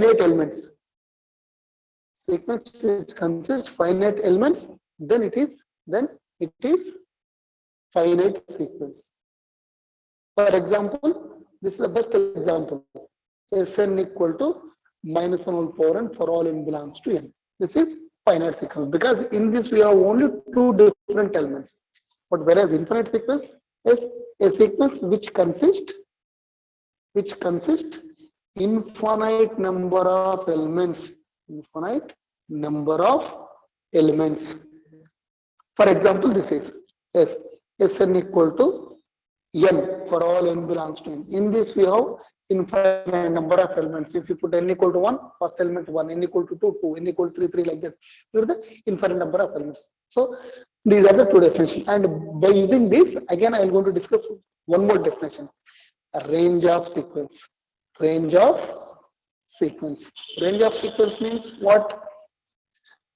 finite elements. Sequence which consists finite elements, then it is finite sequence. For example, this is the best example. Sn equal to minus 1 whole power n for all n belongs to n. This is finite sequence because in this we have only two different elements. But whereas infinite sequence is a sequence which consists infinite number of elements. Infinite number of elements. For example, this is Sn equal to n for all n belongs to n. In this we have infinite number of elements. If you put n equal to 1, first element 1, n equal to 2, 2, n equal to 3, 3, like that. You have the infinite number of elements. So these are the two definitions. And by using this, again I am going to discuss one more definition. A range of sequence. Range of sequence. Range of sequence means what?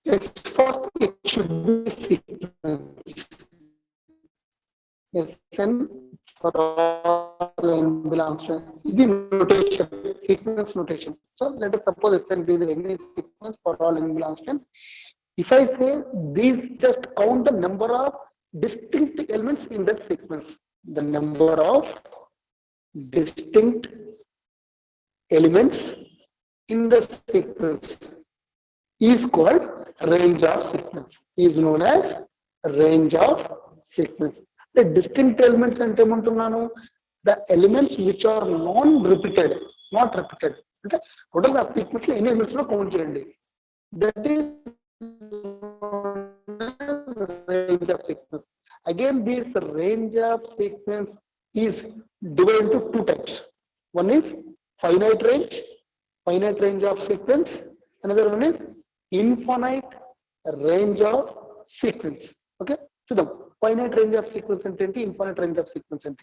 Yes, first it should be sequence. Sn for all n belongs to the notation, sequence notation. So let us suppose Sn be the any sequence for all n belongs to n. If I say these, just count the number of distinct elements in that sequence. The number of distinct elements in the sequence is called range of sequence. Is known as range of sequence. The distinct elements and the elements which are non-repeated, not repeated. Okay, total the sequence any elements no count cheyandi. That is range of sequence. Again, this range of sequence is divided into two types. One is finite range of sequence. Another one is infinite range of sequence. Okay, so the finite range of sequence and infinite range of sequence and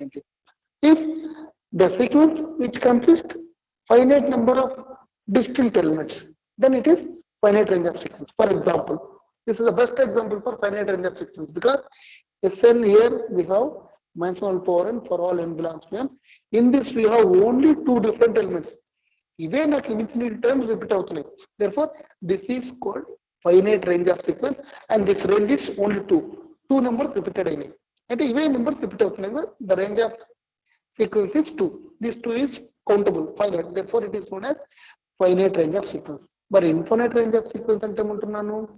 if the sequence which consists finite number of distinct elements, then it is finite range of sequence. For example, this is the best example for finite range of sequence because Sn here we have minus 1 power n for all n belongs to n. In this we have only two different elements. Even like infinite times repeat outunayi. Therefore, this is called finite range of sequence, and this range is only two numbers repeated in. And even numbers repeat outunayi, the range of sequence is 2. This 2 is countable, finite. Therefore, it is known as finite range of sequence. But infinite range of sequence ante emantunnanu,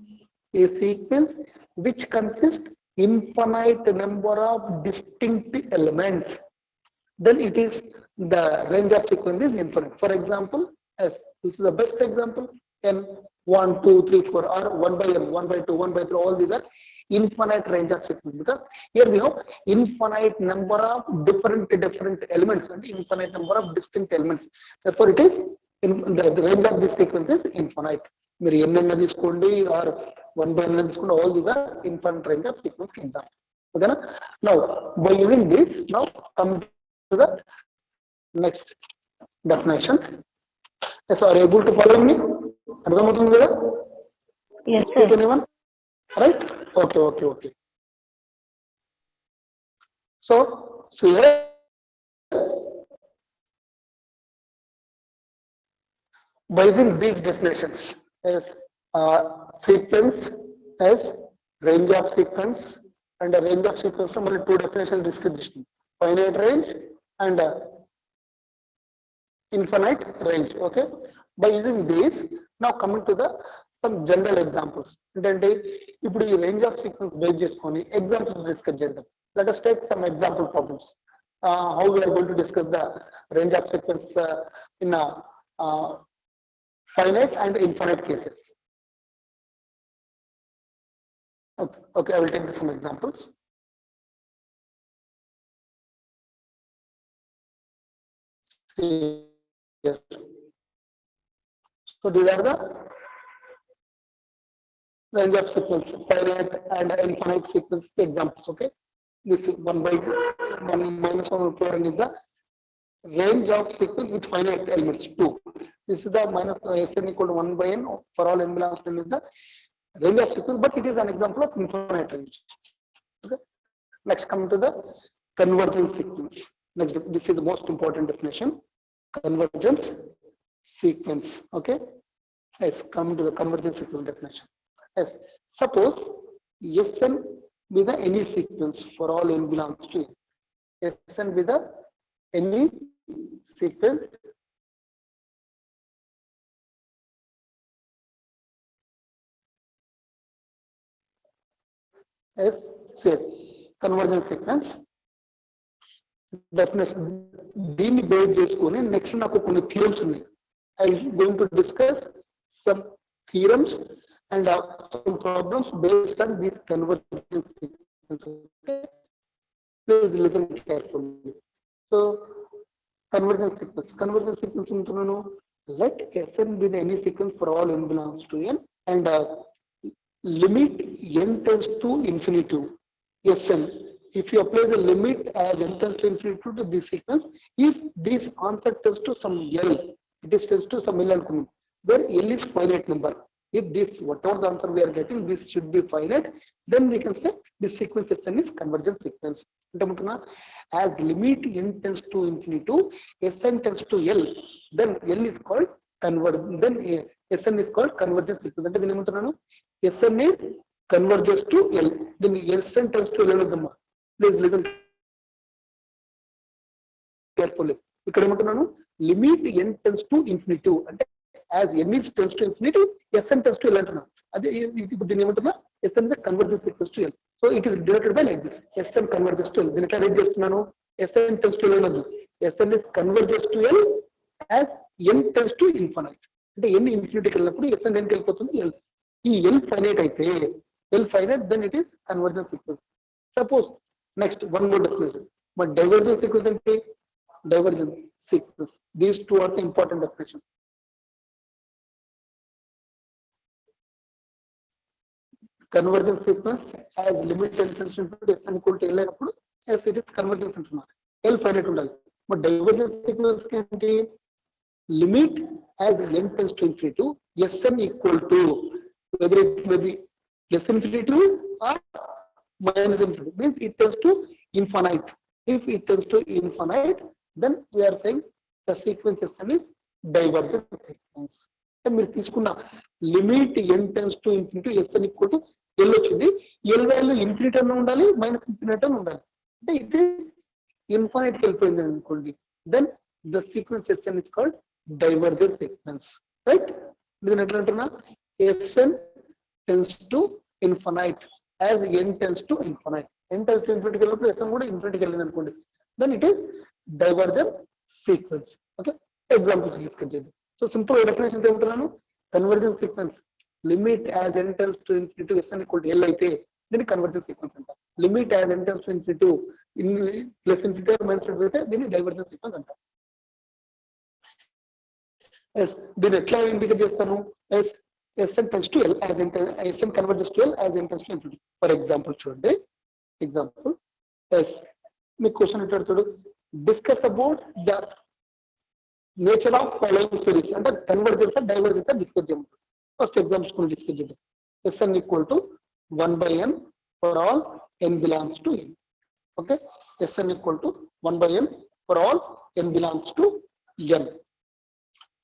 a sequence which consists infinite number of distinct elements, then it is the range of sequence is infinite. For example, as this is the best example, n 1, 2, 3, 4 or 1 by n, 1 by 2, 1 by 3, all these are infinite range of sequence because here we have infinite number of different elements and infinite number of distinct elements. Therefore, it is the range of this sequence is infinite. Mere n anna iskondi or 1 by n iskondi, all these are infinite range of sequence example. Okay na? Now by using this, now come to the next definition. Yes, are you able to follow me? Yes, Speak sir. anyone? Right? Okay. So here by using these definitions as sequence as range of sequence and a range of sequence from two definitions discussed: finite range and infinite range. Okay, by using these, now coming to the some general examples. If we range of sequence based on examples discuss them. Let us take some example problems. How we are going to discuss the range of sequence in finite and infinite cases. Okay, I will take some examples. Here. So these are the range of sequence, finite and infinite sequence examples. Okay, this 1 by 1 minus 1 power n is the range of sequence with finite elements 2. This is the minus Sn equal to 1 by n for all n belongs to n is the range of sequence, but it is an example of infinite range. Okay. Next, come to the convergence sequence. Next, this is the most important definition: convergence sequence. Okay, let's come to the convergence sequence definition. Yes, suppose Sn with the any sequence for all n belongs to Sn with the any sequence as say convergence sequence definition. దీన్ని base చేసుకొని next నాకు కొన్ని theorems ఉన్నాయి. I am going to discuss some theorems and some problems based on these convergence sequence. Okay? Please listen carefully. So convergence sequence ఉంటున్నాను. Let Sn be the any sequence for all n belongs to n and limit n tends to infinity. Sn, if you apply the limit as n tends to infinity to this sequence, if this answer tends to some L, it is tends to some L అనుకున్నాం, where L is finite number. If this, whatever the answer we are getting, this should be finite, then we can say this sequence Sn is convergence sequence. As limit n tends to infinity to Sn tends to L, then L is called then Sn is called convergence sequence. అంటే దీని ఏమంటున్నాను, Sn is converges to L, then Sn tends to L అనొద్దమ్మా. Please listen carefully. ఇక్కడ ఏమంటున్నాను, limit n tends to infinity అంటే as n is tends to infinity, Sn tends to L అంటున్నాను. అదే ఇప్పుడు దీన్ని ఏమంటున్నా, Sn is convergence sequence to L. So it is denoted by like this, Sn converges to L. దీన్ని ఎట్లా right చేస్తున్నాను, Sn tends to L అనొద్దు, Sn is converges to L as n tends to infinite. అంటే n ఇన్ఫినిటీకి వెళ్ళినప్పుడు Sn దేనికి వెళ్ళిపోతుంది, L. ఈ L finite అయితే, L finite, then it is convergence sequence. Suppose next one more definition. But divergence sequence and divergence sequence, these two are the important definition. Convergence sequence as limit n tends to infinity Sn equal to L అయినప్పుడు yes it is convergence అంటున్నారు, L finite ఉండాలి. But divergence sequence ఏంటి, limit as n tends to infinity to Sn equal to, whether it may be plus infinity or minus infinity, means it tends to infinite. If it tends to infinite, then we are saying the sequence Sn is divergent sequence. మీరు తీసుకున్న limit n tends to infinity Sn equal to L వచ్చింది, L value infinity అన్న ఉండాలి, minus infinity అని ఉండాలి. అంటే it is infinite కి వెళ్ళిపోయింది అనుకోండి, then the sequence Sn is called divergent sequence, right? దీని ఎట్లా అంటున్నా, Sn tends to infinite as n tends to infinite, n tends to infinity కి వెళ్ళినప్పుడు Sn కూడా ఇన్ఫినిటీ కి వెళ్ళింది అనుకోండి, then it is divergent sequence. Okay, examples discuss చేద్దాం. సో సింపుల్ డెఫినేషన్స్ ఏమంటున్నాను, convergence sequence limit as n tends to infinity to Sn equal to L అయితే దీన్ని కన్వర్జెన్స్ సీక్వెన్స్ అంటారు. Limit as n tends to infinity plus infinity minus infinity అయితే దీన్ని divergence sequence అంటారు. దీన్ని ఎట్లా ఇండికేట్ చేస్తాను, Sn tends to L as Sn converges to L as n tends to infinity. For example చూడండి, example మీ question ఎట్టాడు, discuss about the nature of following series, అంటే కన్వర్జెన్స్ డైవర్జెన్స్ డిస్కస్ చేద్దాం. First examples కొన్ని discuss చేద్దాం. Sn equal to 1/n for all n belongs to n. Okay, Sn equal to 1/n for all n belongs to n.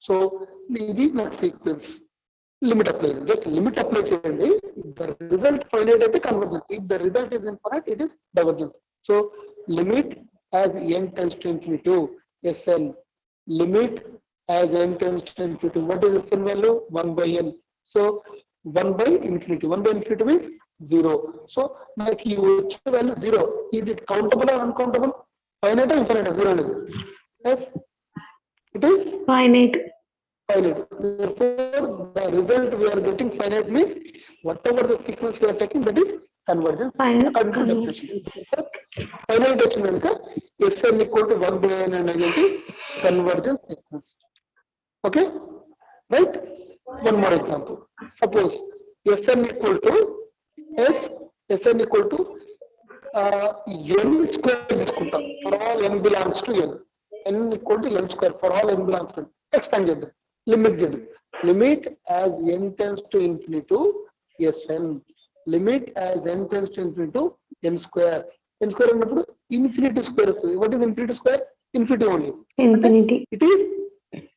So ఇది నాకు sequence, limit apply, just limit apply చేయండి. The result finite అయితే convergence, if the result is infinite it is divergence. So limit as n tends to infinity to Sn, limit as n tends to infinity, what is Sn value, 1/n. So 1/infinity, 1/infinity means 0. So like ఈ వచ్చే value 0, is it countable or uncountable, finite or infinite, 0 అనేది, yes it is finite. Therefore the result we are getting finite means whatever the sequence we are taking, that is convergence according to definition. Finite వచ్చింది కనుక Sn equal to 1/n అనేది convergence sequence. Okay, right? One more example. Suppose Sn equal to Sn equal to n square తీసుకుంటాం for all n belongs to n. N equal to n square for all n belongs to n. Expand చేద్దాం, limit చేద్దాం. Limit as n tends to infinity to Sn, limit as n tends to infinity to n square. n square అన్నప్పుడు infinity square వస్తుంది. What is infinity square, infinity only, Infinity. It is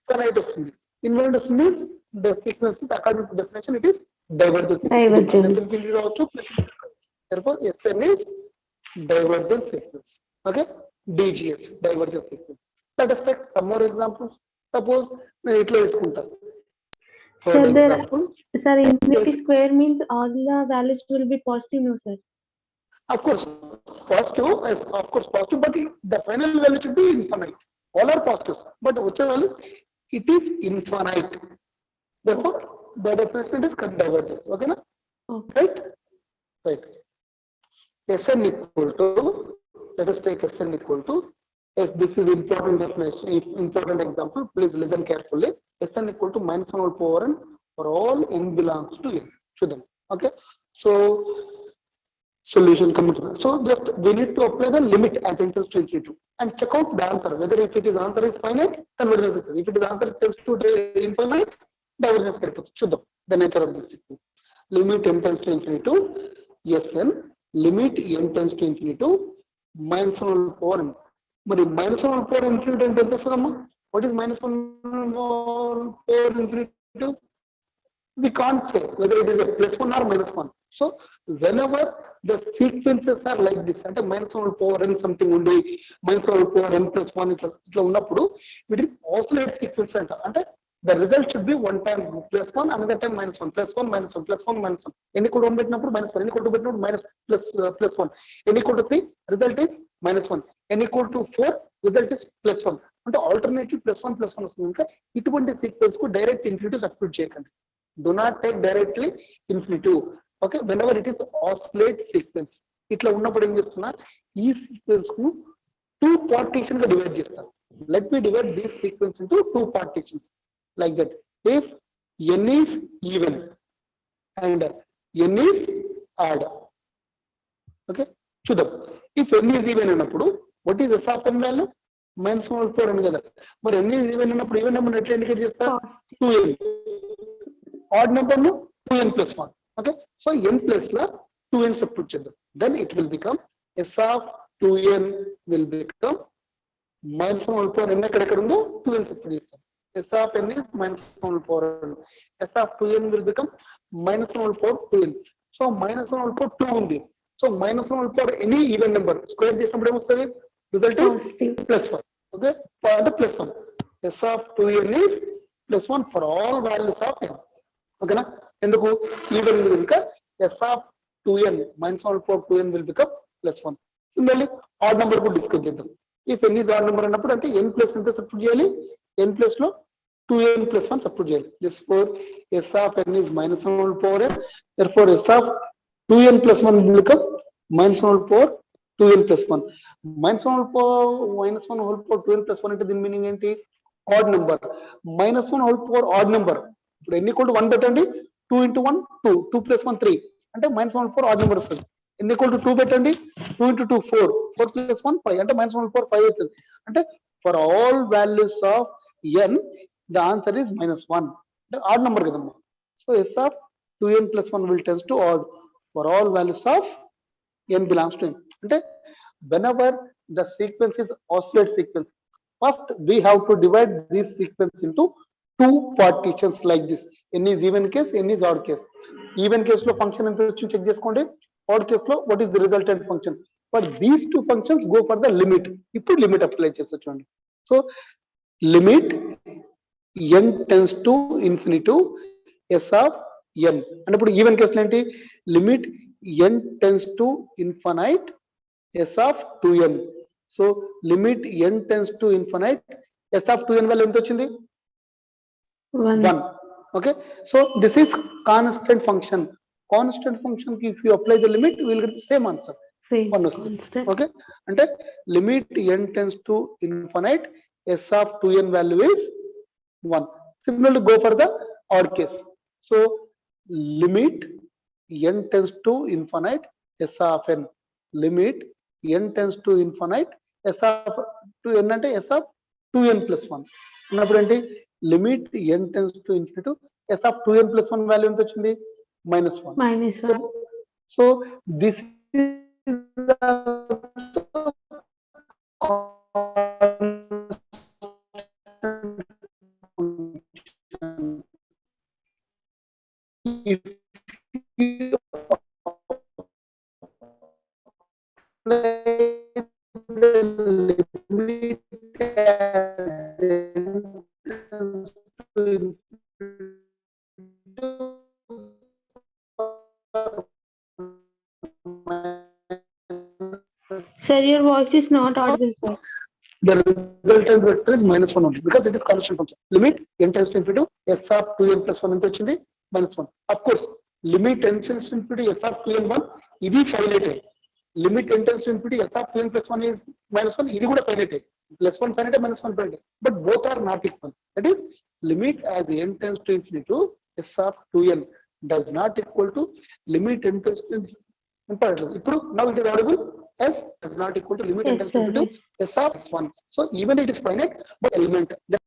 finite వస్తుంది. Invariant means the sequence is according to definition it is divergent sequence. ఇది minus infinity రావచ్చు plus infinity రావచ్చు. Therefore Sn is divergent sequence. Okay, DGS divergent sequence. Let us take some more examples. Suppose నేను ఇట్లా తీసుకుంటా. For example, sir, infinity square means all the values will be positive, no sir? Of course, positive is of course positive, but the final value should be infinite. All are positive, but which value it is infinite. Therefore, by definition it is divergence. Okay, na? Okay. Right? Right. Sn equal to, let us take Sn equal to, yes, this is important definition, important example. Please listen carefully. Sn equal to minus 1 whole power n for all n belongs to n. To them. Okay. So solution coming to that. So just we need to apply the limit as n tends to infinity and check out the answer whether if it is answer is finite, convergence is. If it is answer tends to infinite, divergence is. Chuddam the nature of this sequence. Limit n tends to infinity to Sn, limit n tends to infinity to minus 1 whole power n. But minus 1 whole power infinity and what is minus 1 whole power infinity to? We can't say whether it is a plus 1 or minus 1. So whenever the sequences are like this, అంటే minus 1 power n something ఉండి minus 1 power n plus 1 ఇట్లా ఉన్నప్పుడు వీటిని oscillate sequence అంట. అంటే the result should be one time plus 1, another time minus 1, plus 1, minus 1, plus 1, minus 1. n equal to 1 పెట్టినప్పుడు minus 1, n equal to పెట్టినప్పుడు minus plus 1, n equal to 3, result is minus 1, n equal to 4, result is plus 1. అంటే alternative plus 1 వస్తుంది. ఇంకా ఇటువంటి sequence కు direct infinity substitute చేయకండి. Do not take directly infinitive. Okay, whenever it is oscillate sequence, ఇట్లా ఉన్నప్పుడు ఏం చేస్తున్నా ఈ సీక్వెన్స్ ను 2 partition గా డివైడ్ చేస్తాను. Let me divide this sequence into 2 partitions like that. If n is even and n is odd. Okay, చూద్దాం. If n is even అన్నప్పుడు what is s of n value? minus 1 whole power n కదా. మరి n is even అన్నప్పుడు even number ఎట్లా indicate చేస్తా? 2n. Odd number no 2n plus 1. Okay, so n plus la 2n substitute cheddam. Then it will become s of 2n will become minus 1 whole power n ekkada undo 2n substitute chestam. S of n is minus 1 whole power n. S of 2n will become minus 1 whole power 2n. So minus 1 whole power 2 undi. So minus 1 whole power any even number square చేసినప్పుడు ఏమొస్తది? Result is plus 1. Okay, plus 1. S of 2n is plus 1 for all values of n. Okay, na? ఎందుకు even కనుక s of 2n minus 1 power 2n will become plus 1. Similarly odd number కు discuss చేద్దాం. If n is odd number అన్నప్పుడు అంటే n plus ఎంత substitute చేయాలి? n plus లో 2n plus 1 substitute చేయాలి. Therefore s of n is minus 1 whole power n. Therefore s of 2n plus 1 will become minus 1 whole power 2n plus 1. minus 1 whole power 2n plus 1 అంటే దీని meaning ఏంటి? odd number. minus 1 whole power odd number. ఇప్పుడు n equal to 1 పెట్టండి, 2 into 1 2, 2 plus 1 3 అంటే minus 1 power odd number వస్తుంది. n equal to 2 పెట్టండి, 2 into 2 4, 4 plus 1 5 అంటే minus 1 power 5 అవుతుంది. అంటే for all values of n the answer is minus 1 అంటే odd number కదమ్మా. So s of 2n plus 1 will tends to odd for all values of n belongs to n. అంటే whenever the sequence is oscillate sequence, first we have to divide this sequence into 2 partitions like this. n is even case, n is odd case. Even case లో function ఎంత వచ్చిందో check చేసుకోండి. odd case లో what is the resultant function. But these two functions go for the limit. ఇప్పుడు limit apply చేస్తా చూడండి. So limit n tends to infinity s of n అన్నప్పుడు even కేసులో ఏంటి? Limit n tends to infinite s of 2n. So limit n tends to infinite s of 2n వల్ల ఎంత వచ్చింది? 1. Okay, so this is constant function. Constant function if you apply the limit we will get the same answer. One constant. Okay, ante limit n tends to infinite s of 2n value is 1. Similarly go for the odd case. So limit n tends to infinite s of n. Limit n tends to infinite s of 2n ante s of 2n plus 1 అన్నప్పుడు ఏంటి? Limit n tends to infinity s of 2n plus 1 value ఎంత వచ్చింది? minus 1. So this is if you the limit Sir, your voice is not audible, sir. the resultant vector is -1 only because it is constant function. Limit n tends to infinity s of 2n plus 1 ఎంత వచ్చింది -1. Of course, limit n tends to infinity s of 2n 1 ఇది finite. Limit n tends to infinity s of 2n plus 1 is -1 ఇది కూడా finite. +1 finite, -1 finite, but both are not equal. That is, limit as n tends to infinity s of 2n does not equal to limit n tends to infinity. ఇప్పుడు now it is audible. S is not equal to limit n Yes, tends to sir. infinity Yes. s of s1. So even though it is finite, but element that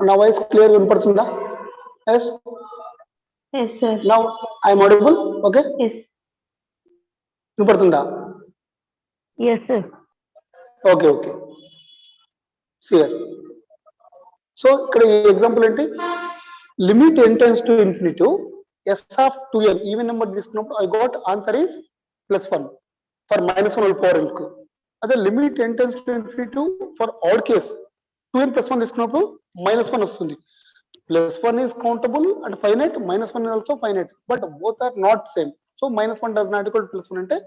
నా voice clear వినపడుతుందా? Yes. Yes, sir. Now I am audible. Okay. Yes. వినపడుతుందా? Yes, sir. Okay. Okay. Here. So ఇక్కడ ఈ example ఏంటి? Limit n tends to infinity s of 2n even number తీసుకున్నప్పుడు I got answer is +1 for -1 whole power n కు. అదే limit n tends to infinity for odd case 2n plus 1 తీసుకున్నప్పుడు -1 వస్తుంది. +1 is countable and finite, -1 is also finite, but both are not same. So -1 does not equal to +1 అంటే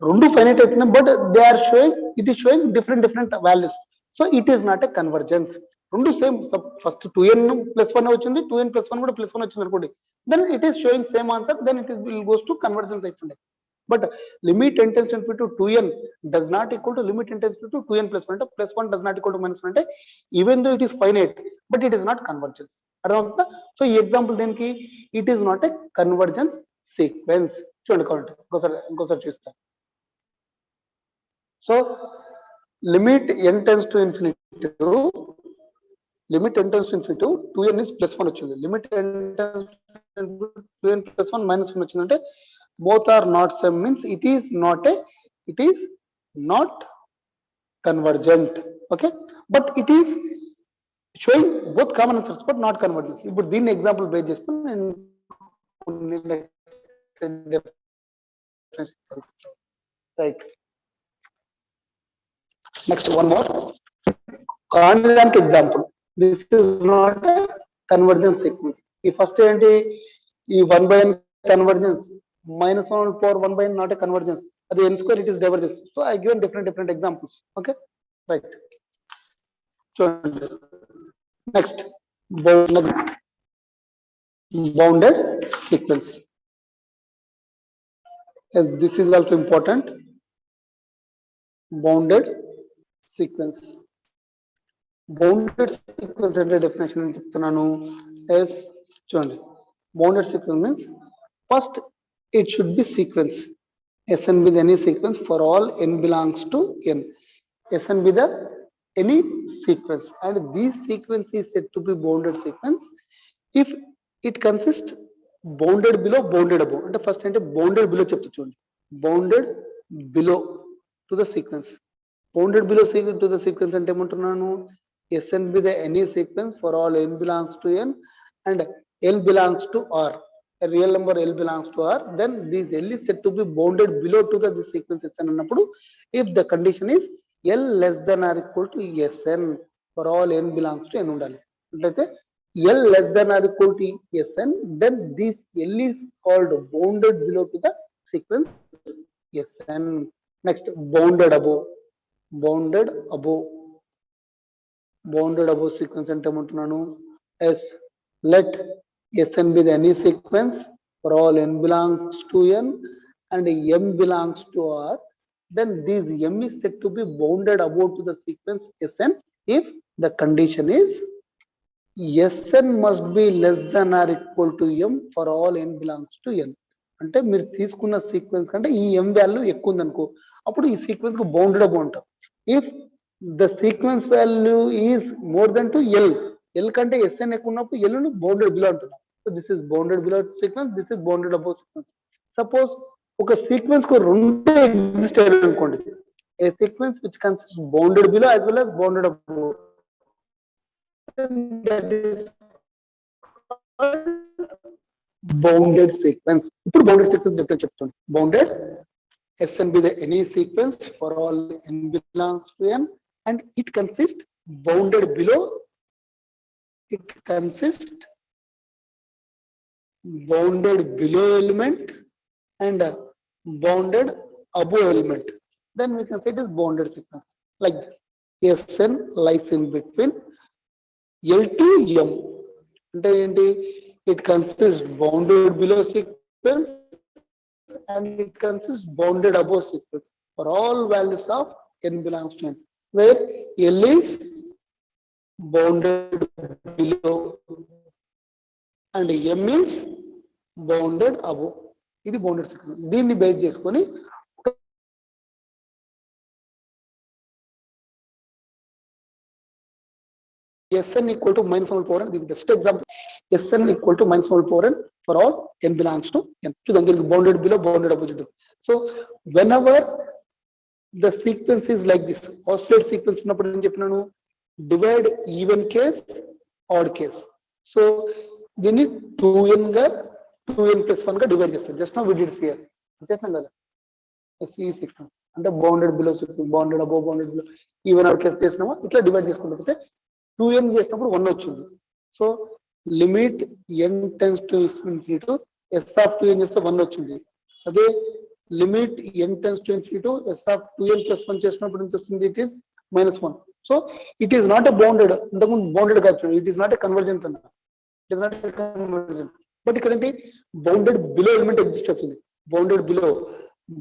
రెండు finite అవుతున్నాయి, but they are showing, it is showing different values. So it is not a convergence. రెండు same, first 2n plus 1 వచ్చింది, 2n plus 1 కూడా +1 వచ్చింది అనుకోండి, then it is showing same answer, then it is will goes to convergence అవుతుంది. But limit n tends to infinity to 2n does not equal to limit n tends to 2n plus 1 అంటే +1 does not equal to -1 అంటే even though it is finite, but it is not convergence. అర్థమవుతుందా? So ఈ example దేనికి, it is not a convergence sequence. చూడండి కావాలంటే ఇంకోసారి చూస్తాను. So limit n tends to infinity to 2n is +1 వచ్చింది, limit n tends to 2n plus 1 -1 వచ్చింది అంటే both are not same, means it is not convergent. Okay, but it is showing both common answers but not convergence. ఇప్పుడు దీన్ని example base చేసుకుని నేను right. Next one more కాండిదానికి example. This is not a convergence sequence. ఈ first ఏంటి, ఈ 1/n convergence, -1 power 1/n not a convergence, అది n square it is divergence. So I given different examples. Okay, right. చూడండి next bounded sequence. Yes, this is also important. Bounded sequence. Bounded sequence అంటే definition అని చెప్తున్నాను. Yes చూడండి, bounded sequence means first it should be sequence. Sn be the any sequence for all n belongs to n. Sn be the any sequence, and this sequence is said to be bounded sequence if it consists bounded below, bounded above. అంటే first అంటే bounded below చెప్తా చూడండి, bounded below to the sequence. Bounded below to the sequence అంటే ఏమంటున్నాను, Sn be the any sequence for all n belongs to n and L belongs to R. A real number L belongs to R, then this L is said to be bounded below to the this sequence Sn అన్నప్పుడు if the condition is L less than or equal to Sn for all n belongs to n ఉండాలి. అంటే L less than or equal to Sn, then this L is called bounded below to the sequence Sn. Next, bounded above. Bounded above sequence అంటే ఏమంటున్నాను, S let Sn be the any sequence for all n belongs to n and m belongs to R, then this m is said to be bounded above to the sequence Sn if the condition is Sn must be less than or equal to m for all n belongs to n. అంటే మీరు తీసుకున్న sequence కంటే ఈ m value ఎక్కువ ఉంది అనుకో, అప్పుడు ఈ సీక్వెన్స్ కు బౌండెడ్ అబౌ ఉంటాం. If the sequence value is more than to L. L కంటే SN ఎక్కువ ఉన్నప్పుడు L ను bounded below అంటున్నాం. So this is bounded below sequence, this is bounded above sequence. Suppose ఒక sequence కు రెండు exist అయ్యాయి అనుకోండి. A sequence which consists bounded below as well as bounded above. That is bounded sequence. ఇప్పుడు bounded sequence చెప్తాను. Bounded SN be the any sequence for all n belongs to n, and it consists bounded below, it consists bounded below element and bounded above element. Then we can say it is bounded sequence like this. SN lies in between L to M. It consists bounded below sequence and it consists bounded above sequence for all values of n belongs to n, where L is bounded below and M is bounded above. ఇది bounded sequence. దీన్ని base చేసుకొని Sn equal to minus 1 power n. This is the best example. Sn equal to minus 1 power n for all n belongs to n. So then bounded below, bounded above. So whenever the sequence is like this, oscillate sequence ఉన్నప్పుడు ఏం చెప్పినాను, divide even case, odd case. So దీన్ని 2n గా 2n plus 1 గా divide చేస్తారు. Just now we did here. చేస్తున్నాం కదా. ఈ sequence అంటే bounded below, bounded above, bounded below, even odd case చేసినామో ఇట్లా డివైడ్ చేసుకుంటే 2n చేసినప్పుడు 1 వచ్చింది. So limit n tends to infinity to s of 2n చేస్తే 1 వచ్చింది. అదే limit n tends to infinity to s of 2n plus 1 చేసినప్పుడు ఎంత వస్తుంది, it is -1. So it is not a bounded, ఇంతకుముందు బౌండెడ్ కాదు, it is not a convergent అన్న, it is not a convergent. But ఇక్కడ ఏంటి, బౌండెడ్ బిలో ఎలిమెంట్ ఎగ్జిస్ట్ వచ్చింది, bounded below,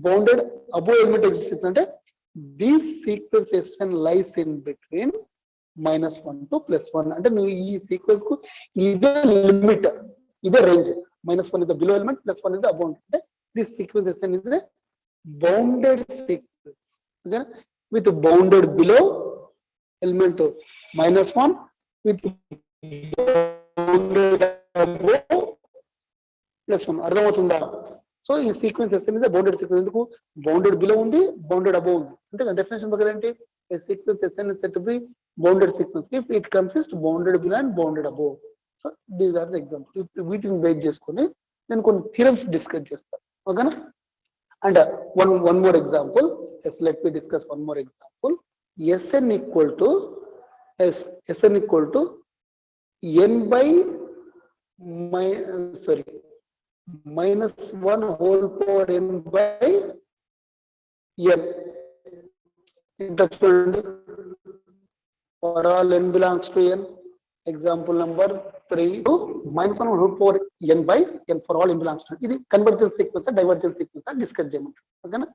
bounded above element exist అవుతుంది. అంటే these sequence SN lies in between -1 to +1. అంటే నువ్వు ఈ సీక్వెన్స్ కు ఇదే లిమిట్, ఇదే range. -1 is the below element, +1 is the above. అంటే this sequence SN is a bounded sequence. Okay, with bounded below element -1, with bounded above +1. అర్థమవుతుందా? So ఈ sequence SN is a bounded sequence. ఎందుకు bounded below ఉంది, bounded above ఉంది. అంతే definition ప్రకారం ఏంటి, a sequence SN is said to be bounded sequence if it consists bounded below and bounded above. So these are the examples. వీటిని base చేసుకొని నేను కొన్ని థియరమ్స్ డిస్కస్ చేస్తాను. ఓకేనా? And one more example. Yes, let me discuss one more example. SN equal to n by -1 whole power n by n. For all n belongs to n. Example number 3 to -1 whole power n by n for all n belongs to n. ఇది convergence sequence, divergence sequence discuss చేయమంటారు. ఓకేనా?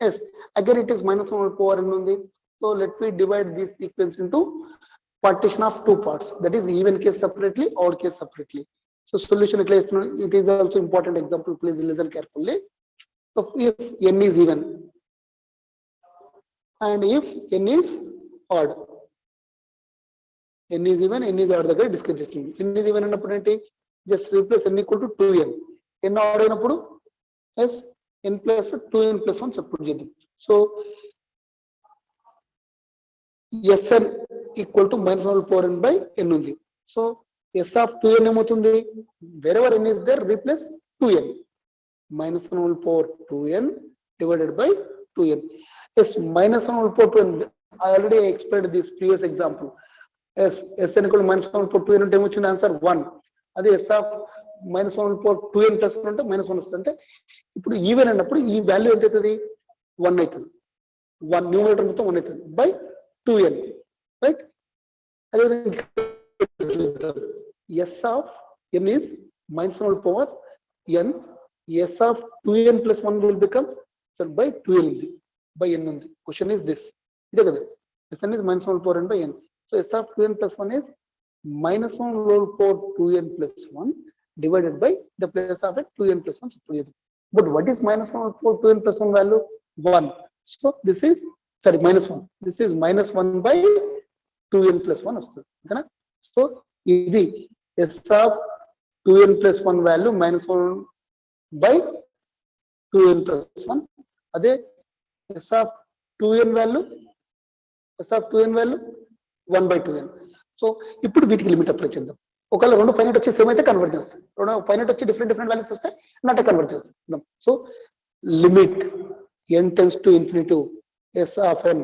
Yes, again it is -1 whole power n ఉంది. So let me divide this sequence into partition of 2 parts, that is even case separately, odd case separately. So solution ఎట్లా ఇస్తున్నాను, it is also important example, please listen carefully. So if n is even and if n is odd, n is even, n is odd దగ్గర discuss చేస్తుంది. n is even అన్నప్పుడు ఏంటి, just replace n equal to 2n. n odd అయినప్పుడు yes n plus 2n plus 1 substitute చేద్దాం. So SN equal to -1 power n by n ఉంది. So S of 2n ఏమవుతుంది, wherever n is there replace 2n, -1 power 2n divided by 2n. Yes, -1 power 2n, I already explained this previous example. SN equal to -1 power 2n అంటే ఏమొచ్చింది, answer 1. అదే S of -1 power 2n plus 1 అంటే -1 వస్తుంది. అంటే ఇప్పుడు even అన్నప్పుడు ఈ value ఎంత అవుతుంది, 1 అవుతుంది. 1 న్యూమరేటర్ మొత్తం 1 అవుతుంది బై 2n, రైట్? అదేవిధంగా S of n is -1 power n. S of 2n plus 1 will become by 2n ఉంది, by n ఉంది. Question is this, ఇదే కదా, Sn is -1 power n by n. So S of 2n plus 1 is -1 power 2n plus 1 divided by the place of it 2n plus 1. But what is -1 power 2n plus 1 value? 1. So this is sorry -1. This is -1 by 2n plus 1 వస్తుంది ఓకేనా. So ఇది S of 2n plus 1 value -1 by 2n plus 1. అదే S of 2n value 1 by 2n. So ఇప్పుడు వీటికి limit apply చేద్దాం. ఒకవేళ రెండు finite వచ్చి సేమ్ అయితే కన్వర్ట్ చేస్తాం, రెండు ఫైనైట్ వచ్చి డిఫరెంట్ వాల్యూస్ వస్తే నాట్ కన్వర్ట్ చేస్తాం. So limit n tends to infinity s of n,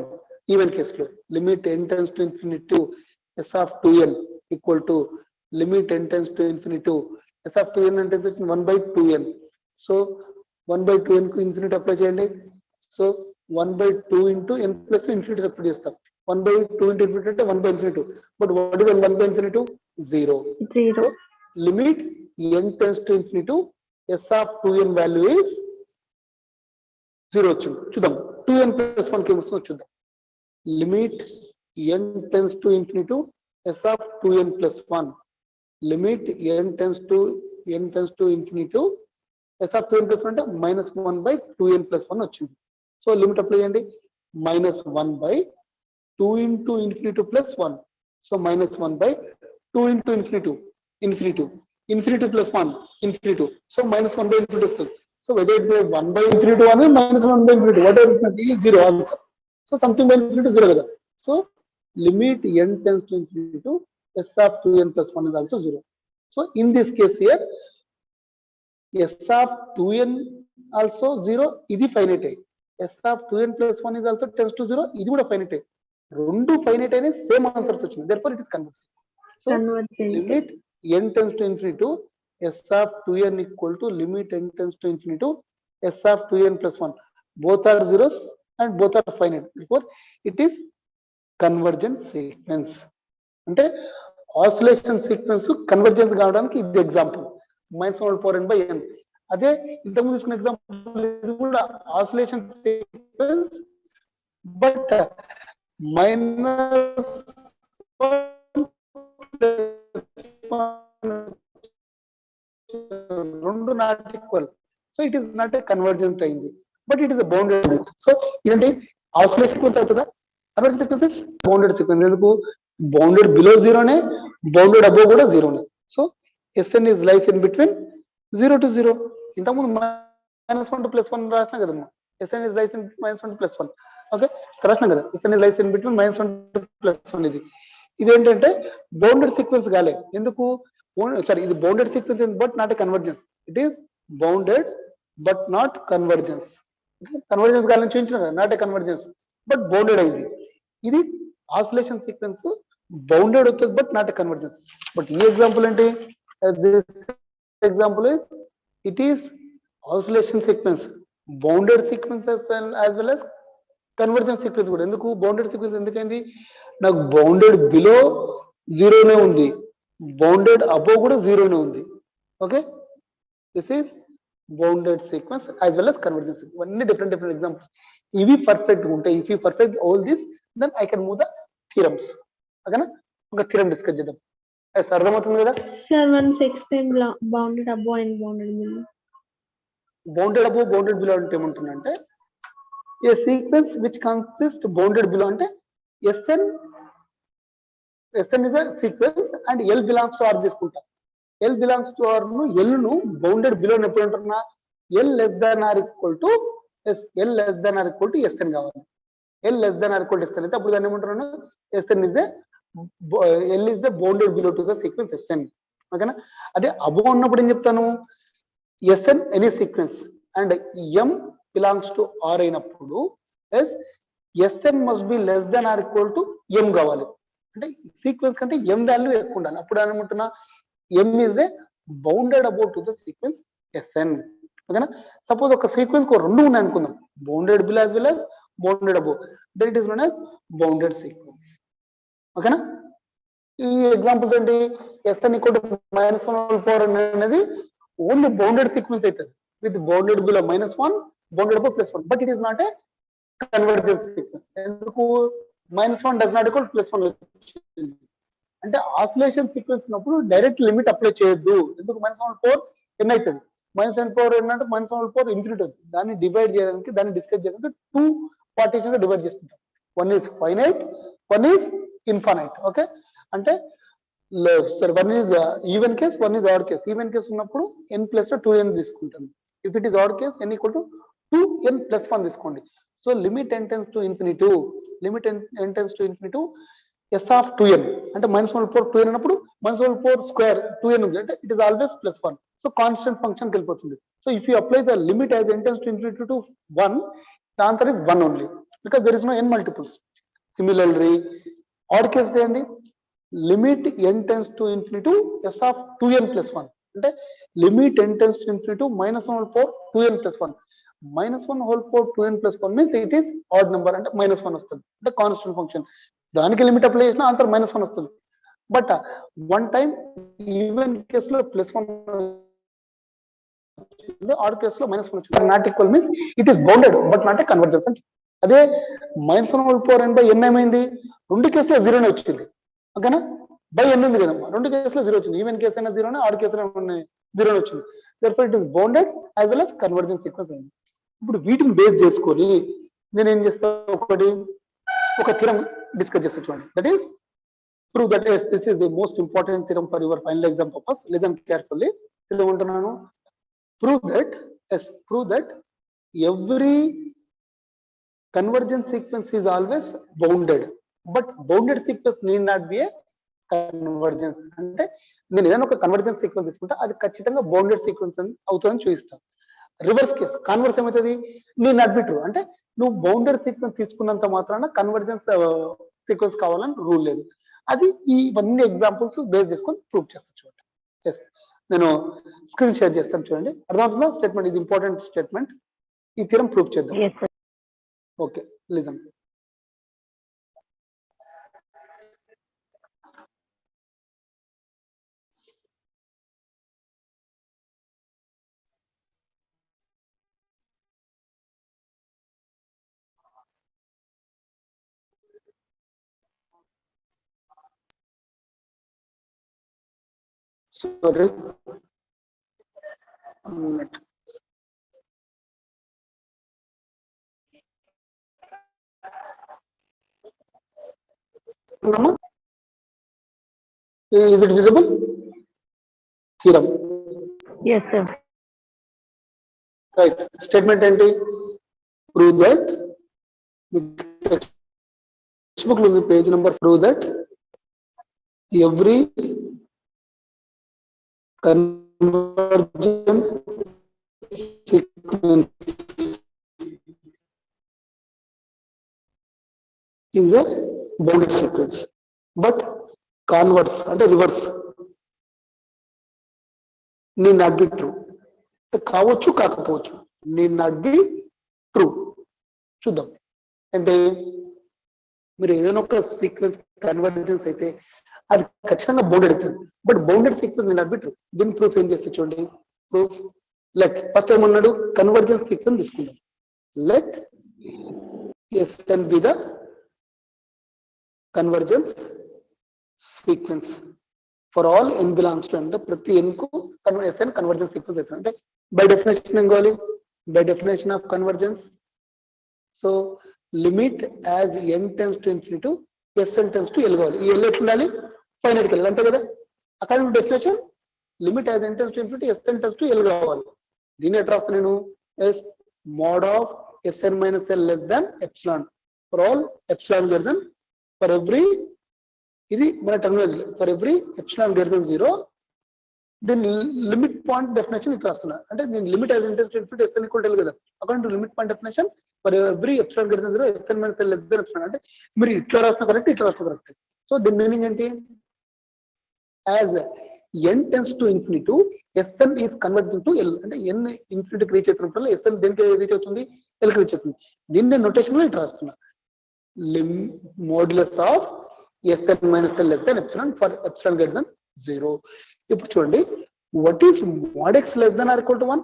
even కేసులో limit n tends to infinity s of 2n equal to limit n tends to infinity s of 2n అంటే 1 by 2n. So 1 by 2n కు infinity apply చేయండి. So 1 by 2 into n plus infinity apply చేస్తాం. 1 by 2 into infinity అంటే 1 by infinity. But what is 1 by infinity? 0. So, limit n tends to infinity s of 2n value is 0 వచ్చింది. చూద్దాం 2n plus 1 కి ఏమొస్తుందో చూద్దాం. Limit n tends to infinity s of 2n plus 1. Limit n tends to infinity s of 2n plus 1 అంటే -1 by 2n plus 1 వచ్చింది. So limit apply చేయండి. -1 by 2 into infinity plus 1. So -1 by 2 into infinity plus 1 infinity. So -1 by infinity వస్తుంది. So whether it be 1 by infinity or -1 by infinity, whatever it is 0 answer. So something by infinity 0 కదా. So limit n tends to infinity s of 2n plus 1 is also 0. So in this case here s of 2n also 0, ఇది finite. s of 2n plus 1 is also tends to 0, ఇది కూడా finite. రెండు finite అయినా same answers వచ్చింది. therefore it is convergent. So limit n tends to infinity s of 2n equal to limit n tends to infinity s of 2n plus 1. Both are zeros and both are finite. Therefore it is convergent sequence. అంటే oscillation sequence convergence కావడానికి ఇది example -1/n by n. అదే ఇంతకుముందు తీసుకున్న example ఇది కూడా oscillation sequence but రెండు not equal. So it is not a convergent అయింది, but it is bounded. So ఇదంటే ఆసిలేషన్ సీక్వెన్స్ అవుతుందా? Convergent sequence bounded sequence. ఎందుకు? బౌండెడ్ బిలో జీరోనే, బౌండెడ్ అబోవ్ కూడా జీరోనే. So SN is lies in between 0 to 0. ఇంతకుముందు -1 to +1 రాసినా కదమ్మా. SN is lies in -1 to +1. Okay రాసినా కదా. SN is lies in between -1 to +1. ఇదేంటంటే బౌండెడ్ సీక్వెన్స్ కాలే. ఎందుకు? సారీ, ఇది bounded sequence but not a convergence. It is bounded but not convergence. Convergence కాలని చూపించిన కదా, not a convergence but bounded అయింది. ఇది ఆసిలేషన్ సీక్వెన్స్ బౌండెడ్ అవుతుంది but not a convergence. But ఈ ఎగ్జాంపుల్ ఏంటి? This example is it is oscillation sequence bounded sequence as well as convergence sequence కూడా. ఎందుకు బౌండెడ్ సీక్వెన్స్ ఎందుకైంది? నాకు బౌండెడ్ బిలో జీరోనే ఉంది, bounded above కూడా జీరోనే ఉంది. Okay, this is bounded sequence as well as convergence sequence. ఇవన్నీ different examples. ఇవి perfect గా ఉంటాయి. If you perfect all this then I can move the theorems. ఓకేనా? ఒక థియరం డిస్కస్ చేద్దాం. అర్థమవుతుంది కదా? Sir, once explain bounded above and bounded below. Bounded above bounded below అంటే ఏమంటుందంటే a sequence which consist bounded below అంటే SN is a sequence and L belongs to R తీసుకుంటా. L belongs to R ను L ను bounded below ఎప్పుడు అంటున్నా? L less than or equal to SN కావాలి. L less than or equal to SN అయితే అప్పుడు దాన్ని ఏమంటున్నాను? SN is L is the bounded below to the sequence SN. ఓకేనా? అదే అబోవ్ ఉన్నప్పుడు ఏం చెప్తాను? SN any sequence and M belongs to R అయినప్పుడు SN must be less than or equal to M కావాలి. అంటే సీక్వెన్స్ కంటే ఎం వాల్యూ ఎక్కువ ఉండాలి. అప్పుడు ఏమంటున్నా? M is a bounded about to the sequence SN. ఓకేనా? సపోజ్ ఒక సీక్వెన్స్ కు రెండు ఉన్నాయి అనుకుందాం, bounded below as well as bounded above, that it is known as bounded sequence. ఓకేనా? ఈ ఎగ్జాంపుల్స్ ఏంటి? ఎస్ఎన్ ఈక్వల్ టు -1/n అనేది ఓన్లీ బౌండెడ్ సీక్వెన్స్ అవుతుంది with bounded below -1, bounded above +1, but it is not a convergence sequence. ఎందుకు? -1 does not equal +1 అంటే oscillation sequence ఉన్నప్పుడు direct limit apply చేయొద్దు. ఎందుకు? -1/4 n అవుతుంది. -1/n అంటే -1/4 ఇన్ఫినిటీ అవుతుంది. దాన్ని డివైడ్ చేయడానికి, దాన్ని డిస్కస్ చేయడానికి 2 పార్టీషన్ గా డివైడ్ చేసుకుంటాం. one is finite, one is infinite. Okay, అంటే sorry, one is even case, one is odd case. Even case ఉన్నప్పుడు n plus 2n తీసుకుంటాను. If it is odd case, n equal to 2n plus 1 తీసుకోండి. So limit n tends to infinity, limit n tends to infinity s of 2n అంటే -1/4 2n అన్నప్పుడు -1/4 square 2n ఉంది అంటే it is always plus 1. So constant function కి వెళ్ళిపోతుంది. So if you apply the limit as n tends to infinity to 1, the answer is 1 only because there is no n multiples. Similarly, odd case చేయండి, limit n tends to infinity to s of 2n plus 1 అంటే limit n tends to infinity to -1/4 2n plus 1. -1/4 2n plus 1 means it is odd number అంటే -1 వస్తుంది అంటే constant function. దానికి limit apply చేసిన answer -1 వస్తుంది. But one time even case లో +1 add case లో -1 వచ్చింది. Not equal means it is bounded but not a convergence అంటే. అదే -1/n/n ఏమైంది, రెండు కేసులో 0 వచ్చింది. ఓకేనా, బై n ఉంది కదమ్మా, రెండు కేసులో 0 వచ్చింది. ఈవెన్ కేసు అయినా 0, ఆడ్ కేసు అయినా 0 వచ్చింది. therefore it is bonded as well as convergence sequence అయింది. ఇప్పుడు వీటిని బేస్ చేసుకొని నేను ఏం చేస్తా, ఒక థిరం డిస్కస్ చేస్తా చూడండి. That is prove that yes, this is the most important theorem for your final exam purpose. Listen carefully. ఏమంటున్నాను, prove that every convergence sequence is always bounded, but bounded sequence need not be a convergence. అంటే నేను ఏదైనా ఒక convergence sequence తీసుకుంటా అది ఖచ్చితంగా bounded sequence అవుతుందని చూపిస్తాను. Reverse case converse ఏమవుతుంది, need not be true అంటే నువ్వు బౌండెడ్ సీక్వెన్స్ తీసుకున్నంత మాత్రాన కన్వర్జెన్స్ సీక్వెన్స్ కావాలని రూల్ లేదు. అది ఇవన్నీ ఎగ్జాంపుల్స్ బేస్ చేసుకొని ప్రూవ్ చేస్తాను చూడండి. ఎస్, నేను స్క్రీన్ షేర్ చేస్తాను చూడండి. అర్థమవుతుందా స్టేట్మెంట్? ఇది ఇంపార్టెంట్ స్టేట్మెంట్. ఈ థియరం ప్రూవ్ చేద్దాం. Okay, listen. Sorry, one minute. Is it visible? Theorem. Yes, sir. Right. Statement ఏంటి? Prove that. Textbook లో ఉంది page number. Prove that every convergent sequence is a bounded sequence, but converse అంటే reverse need not be true. కావచ్చు కాకపోవచ్చు, need not be true. చూద్దాం. అంటే మీరు ఏదైనా ఒక సీక్వెన్స్ కన్వర్జెన్స్ అయితే అది ఖచ్చితంగా బౌండెడ్ అవుతుంది, but bounded sequence need not be true. దీని ప్రూఫ్ ఏం చేస్తే చూడండి. ప్రూఫ్ లెట్ ఫస్ట్ ఏమన్నాడు, కన్వర్జెన్స్ సీక్వెన్స్ తీసుకుందాం. Let Sn be the convergence sequence for all n belongs to n. అంటే ప్రతి n కు Sn కన్వర్జెన్స్ సీక్వెన్స్ అవుతుంది. అంటే బై డెఫినేషన్ ఏం కావాలి, by definition of convergence. So limit as n tends to infinity Sn tends to L కావాలి. ఈ L ఎట్లా ఉండాలి, ఫైనైట్ కి వెళ్ళాలి అంతే కదా. According to definition limit as n tends to infinity Sn tends to L కావాలి. దీన్ని ఎట్లా రాస్తాను నేను, yes mod of Sn minus L less than epsilon for all epsilon greater than, for every, ఇది మన terminology, for every epsilon greater than 0 దీని limit point definition ఇట్లా రాస్తున్నా. అంటే దీని limit as intense to infinity Sn equal to L కదా. According to limit point definition for every epsilon greater than 0 Sn minus L less than epsilon. అంటే మీరు ఇట్లా రాసిన కరెక్ట్, ఇట్లా రాసిన కరెక్ట్. సో దీని మీనింగ్ ఏంటి, as n tends to infinity Sn is converging to L. అంటే n ఇన్ఫినిటీకి రీచ్ అవుతున్నప్పుడు Sn దేనికి రీచ్ అవుతుంది, L కి రీచ్ అవుతుంది. దీన్ని నోటేషన్ లో ఇట్లా రాస్తున్నా, modulus of Sn minus L less than epsilon for epsilon greater than 0. ఇప్పుడు చూడండి, what is mod x less than or equal to 1?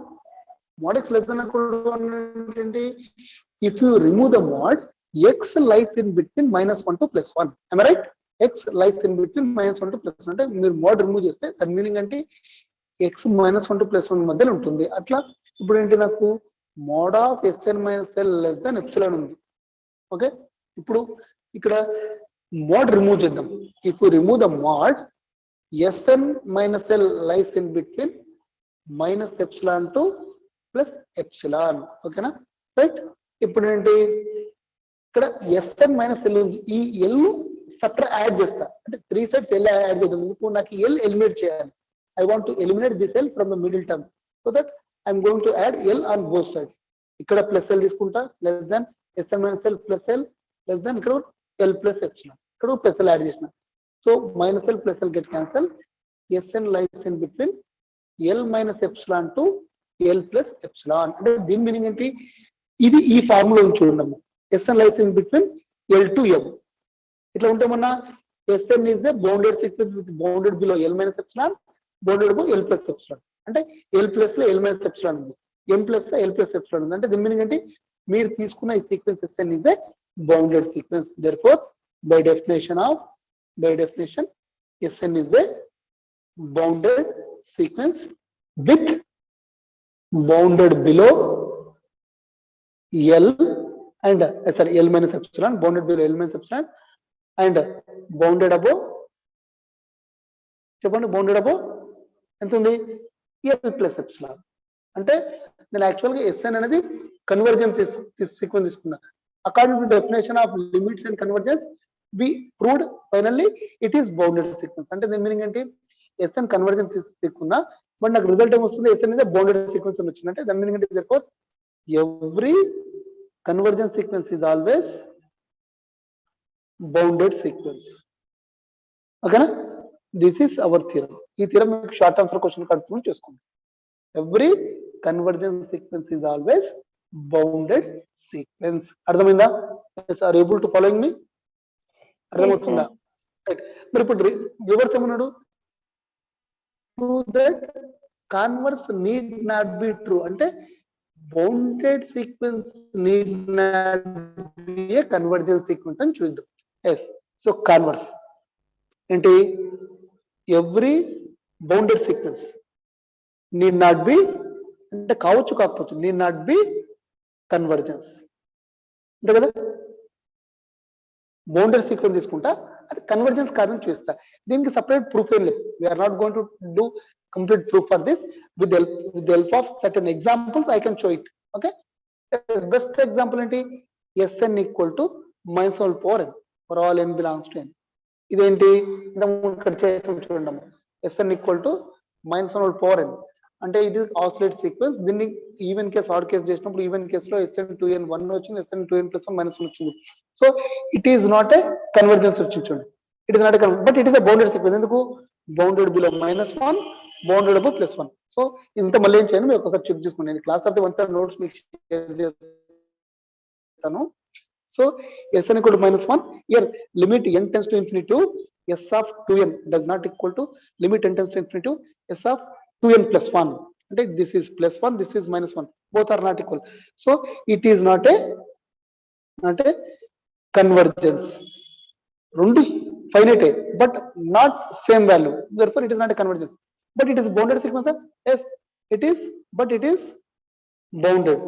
Mod x less than or equal to 1 ఏంటి, if you remove the mod, x lies in between -1 to +1. am I right? x lies in between -1 to +1. అంటే మీరు mode remove చేస్తే దాని meaning అంటే x -1 to +1 మధ్యలో ఉంటుంది. అట్లా ఇప్పుడు ఏంటి, నాకు mode of Sn minus L less than epsilon ఉంది. ఓకే, ఇప్పుడు ఇక్కడ mod రిమూవ్ చేద్దాం. If you remove the mod, Sn minus L lies in between minus epsilon to plus epsilon. ఓకేనా, రైట్. ఇప్పుడు ఏంటి ఇక్కడ Sn మైనస్ L ఉంది, ఈ L సబ్ట్రా యాడ్ చేస్తా, అంటే 3 sides L యాడ్ చేద్దాం. ఎందుకు నాకు L ఎలిమినేట్ చేయాలి. I want to eliminate this L from the middle term, so that I'm going to add L on both sides. ఇక్కడ ప్లస్ L తీసుకుంటా, less than Sn minus L plus L, less than ఇక్కడ L plus epsilon, ఇక్కడ plus L add చేసిన. So minus L plus L get cancel. Sn lies in between L minus epsilon to L plus epsilon. అంటే దీని meaning ఏంటి, ఇది ఈ formula చూడండి. Sn lies in between L to M. ఇట్లా ఉంటే మొన్న Sn is the bounded sequence with bounded below L minus epsilon, bounded above L plus epsilon. అంటే L plus లో L minus epsilon ఉంది, M plus లో L plus epsilon ఉంది. అంటే దీని మీనింగ్ ఏంటి, మీరు తీసుకున్న ఈ sequence Sn is the bounded sequence. Therefore by definition Sn is the bounded sequence with bounded below L and L minus epsilon, bounded below L minus epsilon and bounded above, చెప్పండి, bounded above ఎంత ఉంది, L plus epsilon. అంటే నేను యాక్చువల్గా Sn అనేది convergence sequence తీసుకున్నా. According to definition of limits and convergence we proved finally it is bounded sequence. అంటే దీని మీనింగ్ ఏంటి, Sn కన్వర్జెన్స్ తీసుకున్నా, బట్ నాకు రిజల్ట్ ఏమొస్తుంది, Sn అనేది బౌండెడ్ సీక్వెన్స్ అని వచ్చింది. అంటే దాని మీనింగ్ ఏంటి, therefore every convergence sequence is always bounded sequence. ఓకేనా, దిస్ ఈస్ అవర్ థియరం. ఈ థియరం మీకు షార్ట్ ఆన్సర్ క్వశ్చన్ కడుతుంది చూసుకోండి. Every convergence sequence is always bounded sequence. అర్థమైందా? Are able to following me? అర్థమవుతుందా? రైట్. మరి ఇప్పుడు రివర్స్ ఏమన్నాడు, that converse need not be true. అంటే bounded sequence need not be a convergence sequence అని చూద్దాం. ఎస్, సో కాన్వర్స్ ఏంటి, every bounded sequence need not be, అంటే కావచ్చు కాకపోవచ్చు, నీడ్ నాట్ బి కన్వర్జెన్స్ అంతే కదా. బౌండెడ్ సీక్వెన్స్ తీసుకుంటా, అది కన్వర్జెన్స్ కాదని చూస్తా. దీనికి సపరేట్ ప్రూఫ్ ఏం లేదు. We are not going to do complete proof for this. With the help of certain examples I can show it. Okay, best example ఏంటి, Sn equal to minus 1 power n for all n belongs to n. ఇదేంటి, ఇక్కడ చేస్తాం చూడండి, Sn equal to minus 1 power n అంటే ఇది oscillate sequence. దీన్ని even case add case చేసినప్పుడు even case లో Sn 2n 1 వచ్చింది, Sn 2n plus 1 minus 1 వచ్చింది. So it is not a convergence వచ్చింది చూడండి, it is not a but it is a bounded sequence. ఎందుకు, bounded below -1, bounded above +1. So ఇంత మళ్ళీ ఏం చేయండి, మీరు ఒకసారి చెక్ చేసుకోండి. నేను క్లాస్ ఆఫ్ ది 1 నోట్స్ మీకు షేర్ చేస్తాను. So Sn equal to -1, here limit n tends to infinity to S of 2n does not equal to limit n tends to infinity to S of 2n plus 1. అంటే this is +1, this is -1, both are not equal. So it is not a convergence. రెండు finite but not same value, therefore it is not a convergence. But it is bounded sequence. Yes, it is, but it is bounded.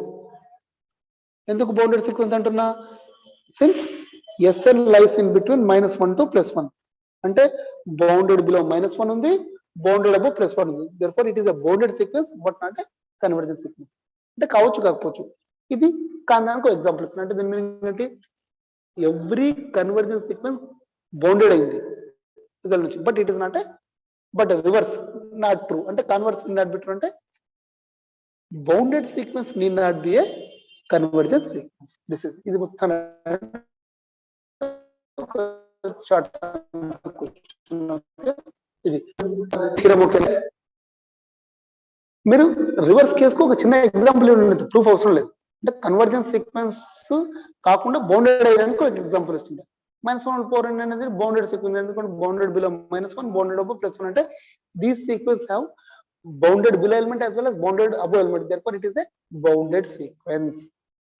ఎందుకు bounded sequence అంటున్నా, since Sn lies in between -1 to +1. అంటే bounded below -1 ఉంది, bounded above +1 ఉంది. therefore it is a bounded sequence but not a convergent sequence. అంటే కావచ్చు కాకపోవచ్చు. ఇది కాందానికి example ఇస్తున్నా. అంటే దీని మీనింగ్ ఏంటి, ఎవ్రీ కన్వర్జెన్స్ సీక్వెన్స్ బౌండెడ్ అయింది రిజల్ట్ నుంచి, but it is not a, but reverse not true. అంటే కన్వర్స్ నాట్ బి ట్రూ, అంటే bounded sequence need not be a convergence sequence. This is, ఇది మొత్తం షార్ట్ ఇది. మీరు రివర్స్ కేసుకు ఒక చిన్న ఎగ్జాంపుల్ ఇవ్వండి, ప్రూఫ్ అవసరం లేదు. అంటే కన్వర్జెన్స్ సీక్వెన్స్ కాకుండా బౌండెడ్ అయ్యడానికి ఒక ఎగ్జాంపుల్ ఇస్తుంది. -1 power n అనేది బౌండెడ్ సీక్వెన్స్, ఎందుకంటే బౌండెడ్ బిలో -1, బౌండెడ్ అబౌవ్ +1. అంటే these sequence have bounded below element as well as bounded above element, therefore it is a bounded sequence,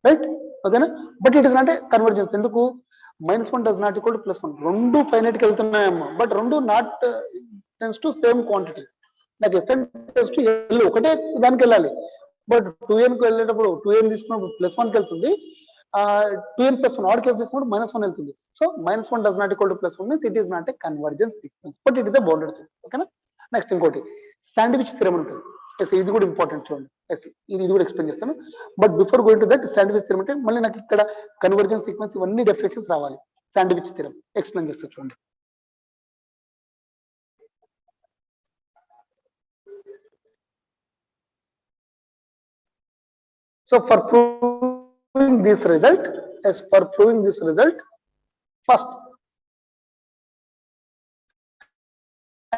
right? ఓకేనా, but it is not a convergence. ఎందుకు, -1 does not equal to +1. రెండు finite కి వెళ్తున్నాయమ్మా, but రెండు not tends to same quantity. నాకు Sn tends to L ఒకటే దానికి వెళ్ళాలి, but 2n కి వెళ్ళేటప్పుడు 2n తీసుకున్నప్పుడు +1 కి వెళ్తుంది, 2n plus 1 ఆడ్ కేసు తీసుకున్నప్పుడు -1 వెళ్తుంది. So -1 does not equal to +1 means it is not a convergent sequence, but it is a bounded sequence. ఓకేనా. నెక్స్ట్ ఇంకోటి శాండ్విచ్ థియరం ఉంటుంది. ఇది కూడా ఇంపార్టెంట్ చూడండి. ఇది కూడా ఎక్స్ప్లెయిన్ చేస్తాను. But before going to that sandwich theorem అంటే మళ్ళీ నాకు ఇక్కడ కన్వర్జెన్స్ సీక్వెన్స్ ఇవన్నీ డెఫినేషన్స్ రావాలి. శాండ్విచ్ థియరం ఎక్స్ప్లెయిన్ చేస్తాను చూడండి. So for proving this result, first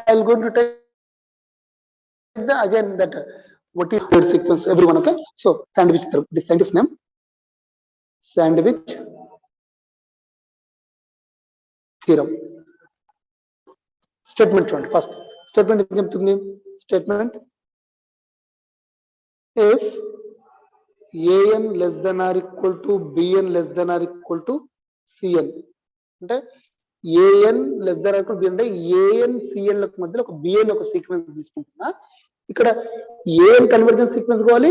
I will going to take the again that what is word sequence everyone. Okay, so sandwich theorem, this scientist name sandwich theorem. Statement చూడండి. First statement ఏం చెప్తుంది? Statement if an less than or equal to bn less than or equal to cn అంటే an less than or equal to b అంటే an cn లకు మధ్యలో ఒక bn ఒక sequence తీసుకుంటున్నా. ఇక్కడ an కన్వర్జెన్స్ సీక్వెన్స్ కావాలి,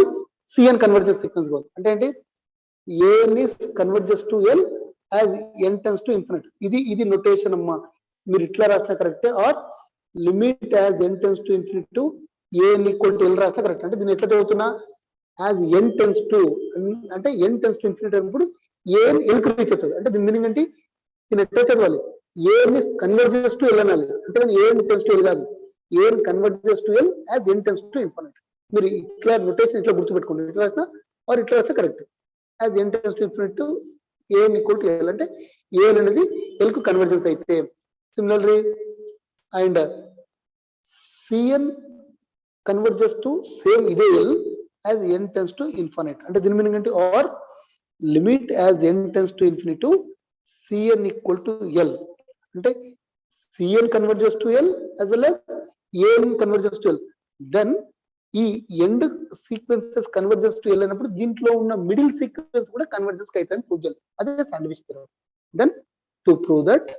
cn కన్వర్జెన్స్ సీక్వెన్స్ కావాలి. అంటే ఏంటి? an is converges to l as n tends to infinity. ఇది నొటేషన్ అమ్మా. మీరు ఇట్లా రాసినా కరెక్టే, or limit as n tends to infinity to an equal to l రాసినా కరెక్ట్. అంటే దీన్ని ఎట్లా చదువుతున్నా? as n tends to అంటే n tends to infinity అన్నప్పుడు an l కి రీచ్ అవుతుంది. అంటే దీని మీనింగ్ ఏంటి? దీన్ని ఎట్లా చదవాలి? an is converges to l అనాలి. అంతేగాని an tends to l కాదు. an converges to l as n tends to infinity. మీరు ఇట్లా నొటేషన్ ఇట్లా గుర్తుపెట్టుకోండి. ఇట్లా రాసినా ఆర్ ఇట్లా రాసినా correct. as n tends to infinity to an equal to l అంటే an అనేది l కు కన్వర్జెన్స్ అయితే. Similarly and cn converges to same ఇదే l as n tends to infinite. అంటే దీని మీనింగ్ ఏంటి? Or limit as n tends to infinity to cn equal to l అంటే cn converges to l as well as an converges to l. Then ఈ end sequences convergence to l అన్నప్పుడు దీంట్లో ఉన్న middle sequence కూడా convergence అవుతాయని prove చేయాలి. అదే sandwich theorem. Then to prove that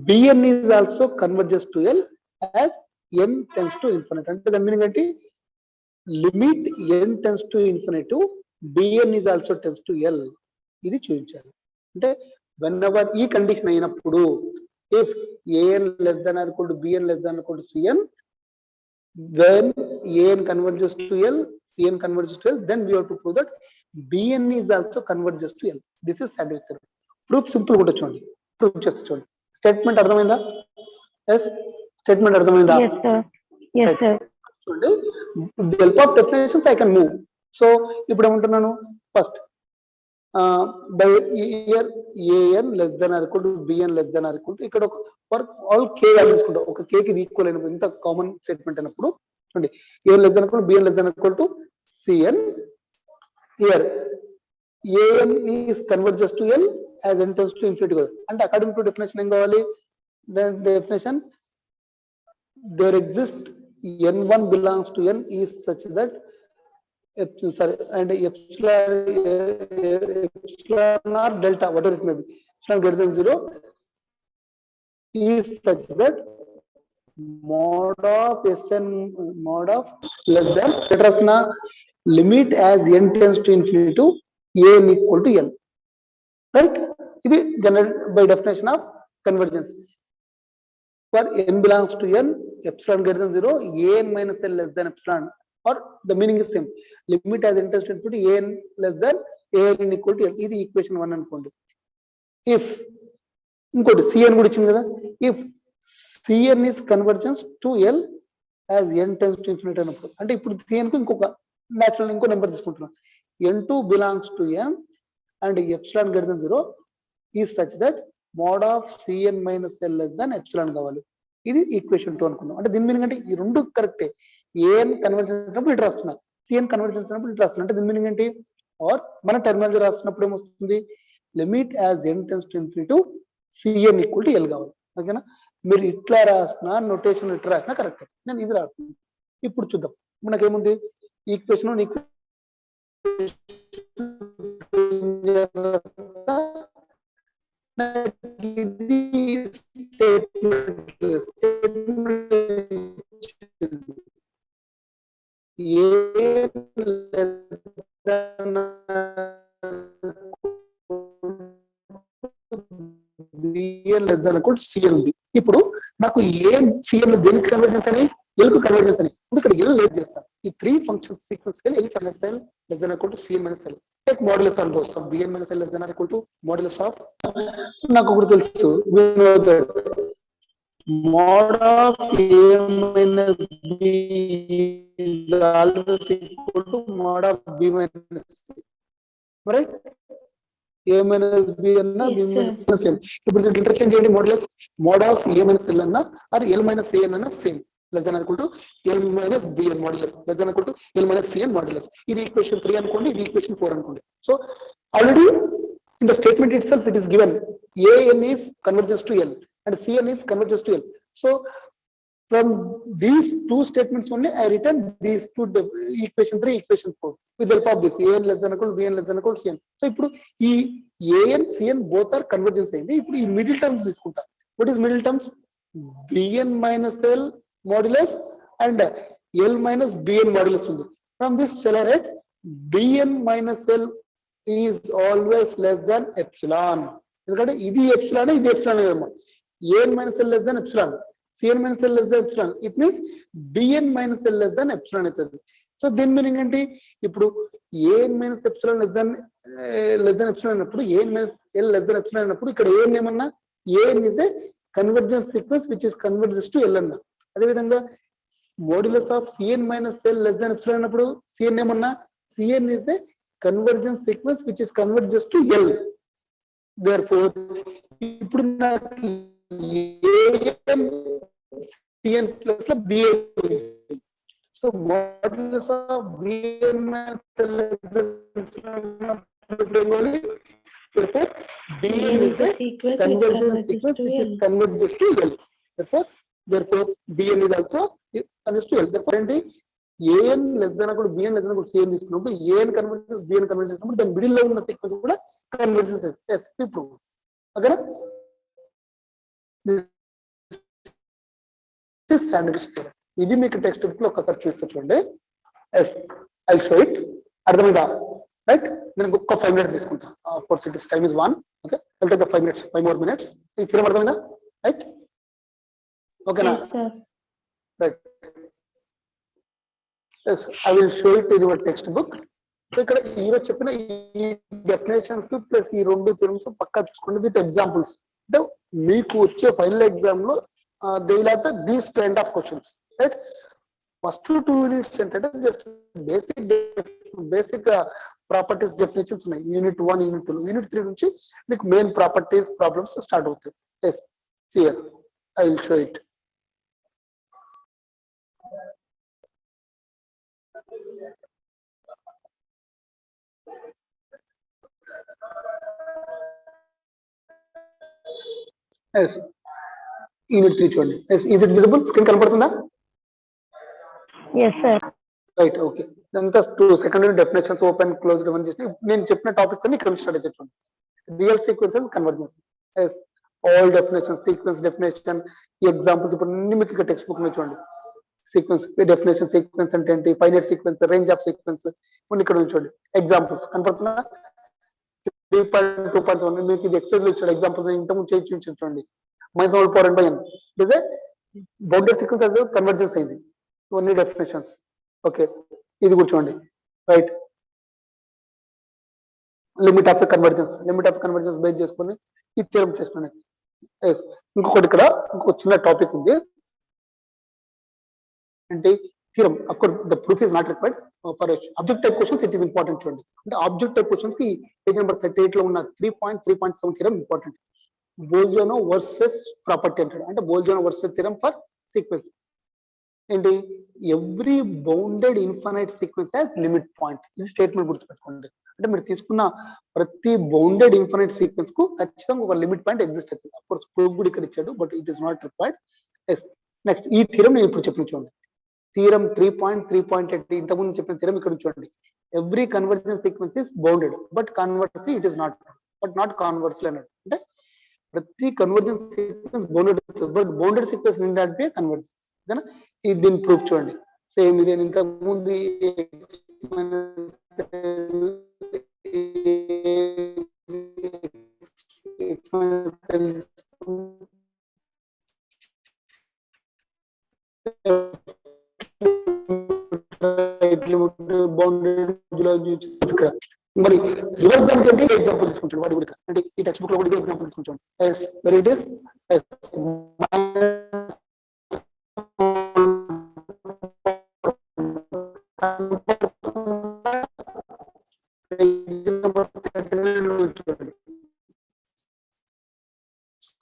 bn is also converges to l as n tends to infinite. అంటే దాని మీనింగ్ ఏంటి? Limit n tends to infinity to bn is also tends to l. ఇది చూపించాలి. అంటే when ever ఈ condition అయినప్పుడు if an less than or equal to bn less than or equal to cn, when an converges to l, cn converges to l, then we have to prove that bn is also converges to l. This is sandwich theorem. Proof simple కూడా చూడండి. Proof చేస్తే చూడండి. Statement అర్థమైందా? Yes, statement అర్థమైందా? చూడండి, with help of definitions I can move. So ఇప్పుడు ఏమంటున్నాను? First by year an less than or equal to bn less than or equal to ఇక్కడ ఒక ఫర్ ఆల్ k వాల్యూ తీసుకుంటాం. ఒక k కి ఇది ఈక్వల్ అయినప్పుడు ఇంత కామన్ స్టేట్మెంట్ అయినప్పుడు చూడండి, an less than or equal to bn less than or equal to cn. Here an is converges to l as n tends to infinity కదా. అంటే అకార్డింగ్ టు డెఫినేషన్ ఏం కావాలి? Definition there exists n1 belongs to n is such that and epsilon or delta whatever it may be, epsilon greater than 0 is such that mod of sn mod of less than letrasna limit as n tends to infinity to an equal to l, right? ఇది general by definition of convergence. For n belongs to n, epsilon greater than 0, an minus l less than epsilon, or the meaning is same. Limit as n tends to infinity an less than an equal to l. ఇది equation 1 అనుకోండి. If ఇంకోటి cn కూడా ఇచ్చింది కదా, if cn is convergence to l as n tends to infinity అన్నప్పుడు, అంటే ఇప్పుడు cn కు ఇంకొక న్యాచురల్ ఇంకో నెంబర్ తీసుకుంటున్నాం. n2 belongs to n and epsilon greater than 0 is such that mod of cn minus l less than epsilon కావాలి. ఇది equation 2 అనుకుందాం. అంటే దీని మీనింగ్ అంటే ఈ రెండు కరెక్టే. an కన్వర్జెన్స్ చేసినప్పుడు ఇటు రాస్తున్నా, cn కన్వర్జెన్స్ చేసినప్పుడు ఇటు రాస్తున్నా. అంటే దీని మీనింగ్ ఏంటి? ఆర్ మన టెర్మినాలజీ రాస్తున్నప్పుడు ఏమొస్తుంది? Limit as n tends to infinity to cn equal to l కావాలి. ఓకేనా? మీరు ఇట్లా రాసిన నొటేషన్ ఇట్లా రాసినా కరెక్ట్. నేను ఇది రాస్తున్నాను. ఇప్పుడు చూద్దాం. మనకేముంది? ఈక్వేషన్ ఇది b n less than equal to c n ఉంది. ఇప్పుడు నాకు ఏం సిఎన్ లో దేనికి కన్వర్జెన్స్ అని, ఎల్ కు కన్వర్జెన్స్ అని. ఇక్కడ ఎల్ లేట్ చేస్తాను. ఈ 3 functions sequence L minus L less than equal to c n minus L. Take modulus on both. So b n minus L less than equal to modulus of, నాకు ఒకటి తెలుసు, mod of a minus b is always equal to mod of b minus c. Right? a minus b అన్న b minus c. ఇప్పుడు దీనికి interchange చేయండి. mod of a minus l అన్న or l minus a అన్న same less than or equal to l minus b n modulus less than or equal to l minus c n modulus. ఇది equation 3 అనుకోండి, ఇది equation 4 అనుకోండి. So already in the statement itself it is given an is converges to l and cn is converges to l. So from these two statements only I written these two, equation 3 equation 4 with the help of this an less than or equal to bn less than or equal to cn. So ఇప్పుడు ఈ an cn both are convergence అయింది. ఇప్పుడు ఈ middle terms తీసుకుంటా. what is middle terms? bn minus l modulus and l minus bn modulus ఉంది. from this shall I write bn minus l is always less than epsilon. ఎందుకంటే ఇది epsilon, ఇది epsilon కదమ్మా. an minus l less than epsilon, cn minus l less than epsilon. it means bn minus l less than epsilon అవుతుంది. So దీని meaning ఏంటి? ఇప్పుడు an minus epsilon less than epsilon అన్నప్పుడు an minus l less than epsilon అన్నప్పుడు ఇక్కడ an ఏమన్నా an is a convergence sequence which is converges to l అన్న. అదేవిధంగా modulus of cn minus l less than epsilon అన్నప్పుడు cn ఏమన్నా cn is a convergence sequence which is converges to l. Therefore ఇప్పుడు నాకు an cn plus bn. so modulus of bn minus l less than epsilon. Therefore bn is a convergence sequence which is converges to l. Therefore bn is also converges to l. Therefore an less than or bn less than or cn తీసుకున్నప్పుడు an converges bn converges చేసినప్పుడు దాని middle లో ఉన్న sequence కూడా convergence అవుతుంది. yes ఇప్పుడు ఓకేనా? This sandwich theorem. ఇది మీకు టెక్స్ట్ బుక్ లో ఒకసారి చూస్తే చూడండి. yes I'll show it. అర్థమైందా? రైట్. నేను ఒక 5 minutes తీసుకుంటా. For cities time is 1. Okay, I'll take the 5 minutes, 5 more minutes. ఈ థియరం అర్థమైందా? రైట్, ఓకేనా? Right. yes I will show it in your textbook. So ఇక్కడ ఈరోజు చెప్పిన ఈ డెఫినేషన్స్ ప్లస్ ఈ రెండు థియరమ్స్ పక్కా చూసుకోండి విత్ ఎగ్జాంపుల్స్. అంటే మీకు వచ్చే ఫైనల్ ఎగ్జామ్ లో they will have these kind of questions. Right. First 2 units ఏంటంటే జస్ట్ బేసిక్ ప్రాపర్టీస్ డెఫినేషన్స్ ఉన్నాయి. యూనిట్ 1, యూనిట్ 2, యూనిట్ 3 నుంచి మీకు మెయిన్ ప్రాపర్టీస్ ప్రాబ్లమ్స్ స్టార్ట్ అవుతాయి. yes here I will show it. yes unit 3 చూడండి. yes is it visible? Screen కనపడుతుందా? yes sir. Right, okay. ఇదంతా 2 secondary definitions open closed అని చేసి నేను చెప్పిన టాపిక్స్ అన్ని ఇక్కడ స్టార్ట్ అయితే చూడండి. Real sequence and convergence. yes all definition, sequence definition, ఈ ఎగ్జాంపుల్స్ ఇప్పుడు అన్ని మీకు ఇక్కడ టెక్స్ట్ బుక్ లో చూడండి. సీక్వెన్స్ డెఫినేషన్, సీక్వెన్స్ అంటే ఏంటి, finite sequence, range of sequence కొన్ని ఇక్కడ చూడండి. ఎగ్జాంపుల్స్ కనపడుతున్నా? 3.2.1 మీకు ఇది ఎక్సైజ్ లో ఇచ్చాడు. ఎగ్జాంపుల్ ఇంతకుముందు చేయించి చూడండి. -1/n is a bounded sequence as convergence అయింది. ఇవన్నీ డెఫినేషన్స్. ఓకే, ఇది కూడా చూడండి. Right. Limit of convergence base చేసుకొని ఈ థియరం చేస్తున్నాను. ఇంకొకటి ఇక్కడ ఇంకొక చిన్న టాపిక్ ఉంది. అంటే థియరం అక్కడ the proof is not required for object type questions. It is important చూడండి. అంటే ఆబ్జెక్ట్ టైప్ క్వశ్చన్స్ కి పేజ్ నెంబర్ 38 లో ఉన్న 3.3.7 థియరం ఇంపార్టెంట్. బోల్జియానో వర్సెస్ ప్రాపర్టీ అంటాడు. అంటే బోల్జియానో వర్సెస్ థియరం ఫర్ సీక్వెన్స్ ఏంటి? Every bounded infinite sequence has limit point. ఇది statement గుర్తుపెట్టుకోండి. అంటే మీరు తీసుకున్న ప్రతి బౌండెడ్ ఇన్ఫైనైట్ సీక్వెన్స్ కు ఖచ్చితంగా ఒక లిమిట్ పాయింట్ ఎగ్జిస్ట్ అవుతుంది. అఫ్ కోర్స్ ప్రూఫ్ కూడా ఇక్కడ ఇచ్చాడు, but it is not required. Next ఈ థియరం నేను ఇప్పుడు చెప్పిన చూడండి. థియరం 3.3.8 ఇంతకుముందు చెప్పిన థియరం ఇక్కడ చూడండి. Every convergence sequence is bounded but conversely it is not, but not conversely అన్నాడు. అంటే ప్రతి convergence sequence bounded, but bounded sequence నిండా కన్వర్జెన్స్. ఇది దీని ప్రూఫ్ చూడండి. సేమ్ ఇదే ఇంతకు ముందు మరి రివర్స్ దానికి అంటే ఎగ్జాంపుల్ తీసుకుంటాడు వాడి కూడా అంటే ఈ టెక్స్ట్ బుక్ లో కూడా ఎగ్జాంపుల్ తీసుకుంటాడు yes very it is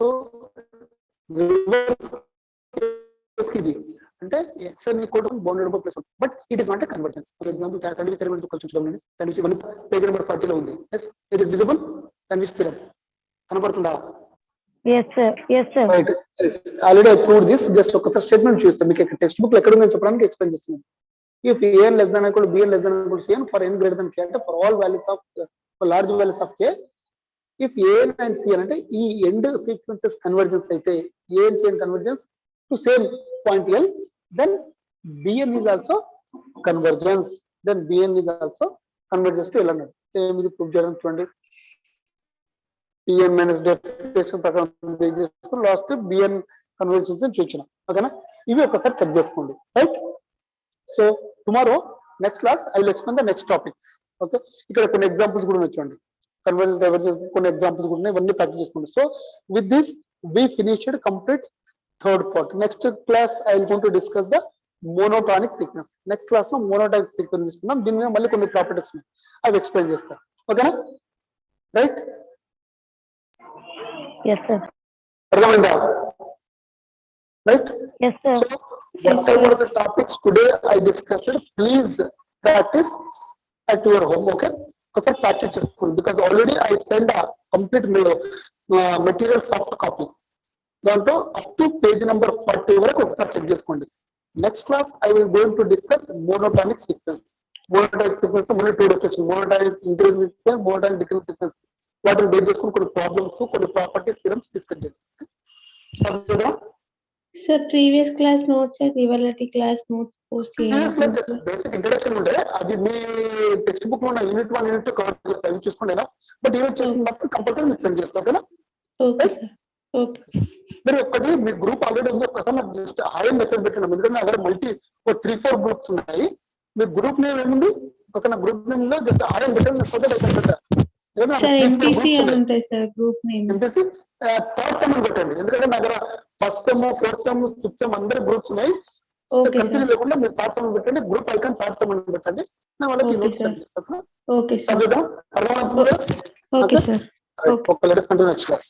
so ఇది అంటే ఎక్స్ అని కూడా bounded by plus but it is not a convergence for example service element కొంచెం చూడండి సర్వీస్ 1 పేజ్ నెంబర్ 40 లో ఉంది yes is it visible service theorem కనబడుతుందా Yes, sir. Yes, sir. Right already I proved this just ఒకసారి statement చూస్తాం మీకు text book ఎక్కడ ఉందని చెప్పడానికి ఎక్స్ప్లెయిన్ చేస్తున్నాను if an less than equal to bn less than equal to cn for n greater than k అంటే for all values of for large values of k if an and cn అంటే ఈ end sequences convergence అయితే a and cn convergence to same point l then bn is also convergence then bn is also convergence to l అన్నాడు same ఇది prove చేయడం చూడండి pn minus definition ప్రకారం base చేసుకొని last bn convergence అని చూపించాను ఓకేనా ఇవి ఒకసారి చెక్ చేసుకోండి right so tomorrow next class I will explain the next topics okay ఇక్కడ కొన్ని ఎగ్జాంపుల్స్ కూడా వచ్చండి కన్వర్జెన్స్ డైవర్జెన్స్ కొన్ని ఎగ్జాంపుల్స్ కూడా ఉన్నాయి ఇవన్నీ ప్రాక్టీస్ చేసుకోండి so with this we finished complete third part next class I will going to discuss the monotonic sequence next class లో మోనోటానిక్ సీక్వెన్స్ తీసుకుందాం దీని మీద మళ్ళీ కొన్ని ప్రాపర్టీస్ ఉన్నాయి అవి ఎక్స్ప్లెయిన్ చేస్తాను ఓకేనా రైట్ Yes, sir. అర్థమైందా right Yes, sir. So whatever the topics today I discussed, please practice at your home, okay? Because practice చేసుకోండి because already I sent a complete material soft copy. దాంట్లో up to page number 40 వరకు ఒకసారి check చేసుకోండి next class I will going to discuss monotonic sequence monotonic sequence లో మళ్ళీ 2 definition monotonic increase sequence monotonic decrease sequence వాటిని base చేసుకుని కొన్ని problems కొన్ని ప్రాపర్టీస్ థియరమ్స్ డిస్కస్ చేద్దాం Sir, previous class notes and evaluating class notes post basic introduction ఉండే అది మీ text book లో ఉన్న యూనిట్ 1 యూనిట్ కవర్ చేస్తా అవి చూసుకోండి బట్ యూనిట్ చేసిన మాత్రం కంపల్సరీ మీకు సెండ్ చేస్తా ఓకేనా Okay, sir. Okay. మీరు ఒక్కటి మీ గ్రూప్ ఆల్రెడీ ఉంది ఒకసారి నాకు జస్ట్ హాయ్ మెసేజ్ పెట్టండి ఎందుకంటే నా దగ్గర మల్టీ 3-4 గ్రూప్స్ ఉన్నాయి మీ గ్రూప్ నేమ్ ఏముంది ఒక నా గ్రూప్ నేమ్ లో జస్ట్ హాయ్ పెట్టండి సో దట్ ఐ కెన్ పెట్టా Sir, MPC అని ఉంటాయి sir group name MPC third sem పెట్టండి ఎందుకంటే నా దగ్గర first sem fourth sem fifth sem అందరి గ్రూప్స్ ఉన్నాయి కన్ఫ్యూజన్ లేకుండా మీరు థర్డ్ సెమ్ పెట్టండి గ్రూప్ ఐకాన్ థర్డ్ సెమ్ పెట్టండి నేను వాళ్ళకి నోట్ సెండ్ చేస్తాను ఓకే సార్ చదువుదాం అర్థమవుతుందా okay sir okay let's continue next class